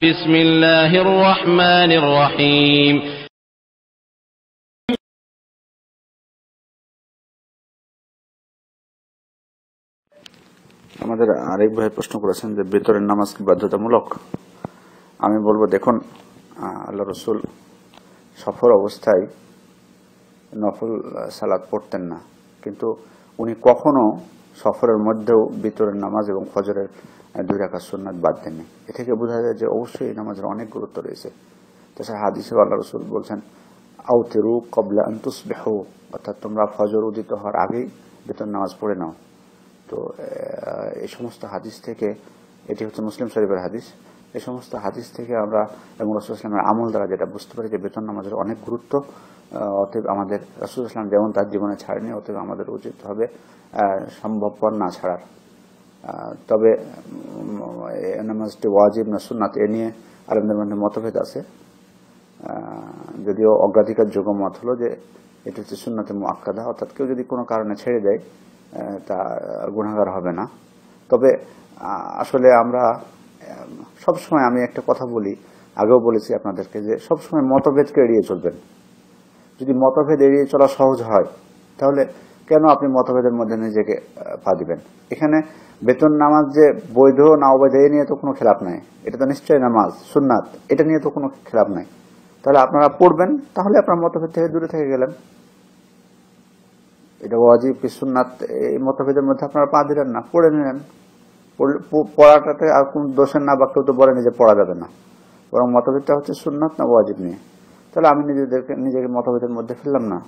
বিসমিল্লাহির রহমানির রহিম। আমাদের আরেক ভাই প্রশ্ন করেছেন যে বেতরের নামাজ কি বাধ্যতামূলক। আমি বলবো, দেখুন, আল্লাহ রসুল সফর অবস্থায় নফল সালাত পড়তেন না, কিন্তু উনি কখনো সফরের মধ্যেও বেতরের নামাজ এবং ফজরের 2 রাকাত সুন্নাত বাদ দেননি। এ থেকে বোঝা যায় যে অবশ্যই এই নামাজের অনেক গুরুত্ব রয়েছে। তাছাড়া হাদিসে আল্লাহ রসুল বলছেন, আউতিরু ক্বাবলা আন তুসবিহু, অর্থাৎ তোমরা ফজর উদিত হওয়ার আগেই বেতর নামাজ পড়ে নাও। তো এই সমস্ত হাদিস থেকে, এটি হচ্ছে মুসলিম শরীফের হাদিস, এই সমস্ত হাদিস থেকে আমরা এবং রাসূল ইসলামের আমল দ্বারা যেটা বুঝতে পারি যে বেতন নামাজের অনেক গুরুত্ব। অতএব আমাদের রাসূল ইসলাম যেমন তার জীবনে ছাড়েনি, অতএব আমাদের উচিত হবে সম্ভবপর না ছাড়ার। তবে নামাজটি ওয়াজিব না সুন্নাত, এ নিয়ে আলেমদের মধ্যে মতভেদ আছে। যদিও অগ্রাধিকারযোগ্য মত হলো যে এটি হচ্ছে সুন্নাতে মুআক্কাদা, অর্থাৎ কেউ যদি কোনো কারণে ছেড়ে দেয় তা গুনাহগার হবে না। তবে আসলে আমরা সবসময়, আমি একটা কথা বলি, আগেও বলেছি আপনাদেরকে, যে সবসময় মতভেদকে এড়িয়ে চলবেন। যদি মতভেদ এড়িয়ে চলা সহজ হয়, তাহলে কেন আপনি মতভেদের মধ্যে নিজেকে পা দিবেন? এখানে বেতন নামাজ যে বৈধ না অবৈধ, এ নিয়ে তো কোনো খেলাপ নাই। এটা তো নিশ্চয়ই নামাজ সুন্নাত, এটা নিয়ে তো কোনো খেলাপ নাই। তাহলে আপনারা পড়বেন, তাহলে আপনার মতভেদ থেকে দূরে থেকে গেলেন। এটা ওয়াজিব কি সুন্নাত, এই মতভেদের মধ্যে আপনারা পা দিলেন না, পড়ে নিলেন। পড়াটাতে আর কোন দোষের না, বা কেউ তো বলেনি যে পড়া যাবে না, বরং মতভেদটা হচ্ছে সুন্নাত না ওয়াজিব নিয়ে। তাহলে আমি নিজেকে মতভেদের মধ্যে ফেললাম না,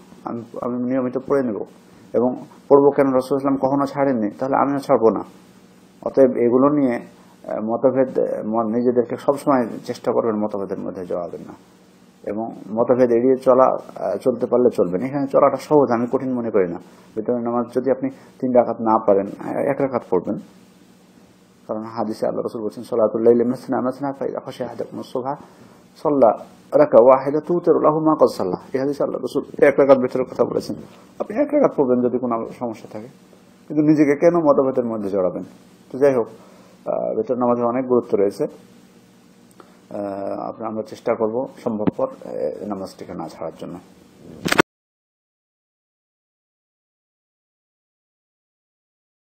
আমি নিয়মিত পড়ে নেব। এবং পড়বো কেন? রাসূল ইসলাম কখনো ছাড়েননি, তাহলে আমিও ছাড়বো না। অতএব এগুলো নিয়ে মতভেদ, নিজেদেরকে সবসময় চেষ্টা করবেন মতভেদের মধ্যে যাওয়াবেন না, এবং মতভেদ এড়িয়ে চলতে পারলে চলবেন। এখানে চলাটা সহজ, আমি কঠিন মনে করি না। বেতনের নামাজ যদি আপনি 3 রাকাত না পারেন, 1 রাকাত পড়বেন, কারণ হাদিসে আল্লাহ রাসূল বলেছেন, সালাতুল লাইলি মাসনা মাসনা ফাইদা খাশিয়া আহাদাকুমুস সুবহা সাল্লা রাকা ওয়াহিদা তুতিরু লাহু মা ক্বাদ সাল্লা। এই হাদিসে আল্লাহ রাসূল 1 রাকাত বেতরের কথা বলেছেন। আপনি 1 রাকাত পড়বেন যদি কোনো সমস্যা থাকে, কিন্তু নিজেকে কেন মতভেদের মধ্যে জড়াবেন? তো যাই হোক, বেতর নামাজের অনেক গুরুত্ব রয়েছে। আমরা চেষ্টা করব সম্ভবপর নামাজটিকে না ছাড়ার জন্য।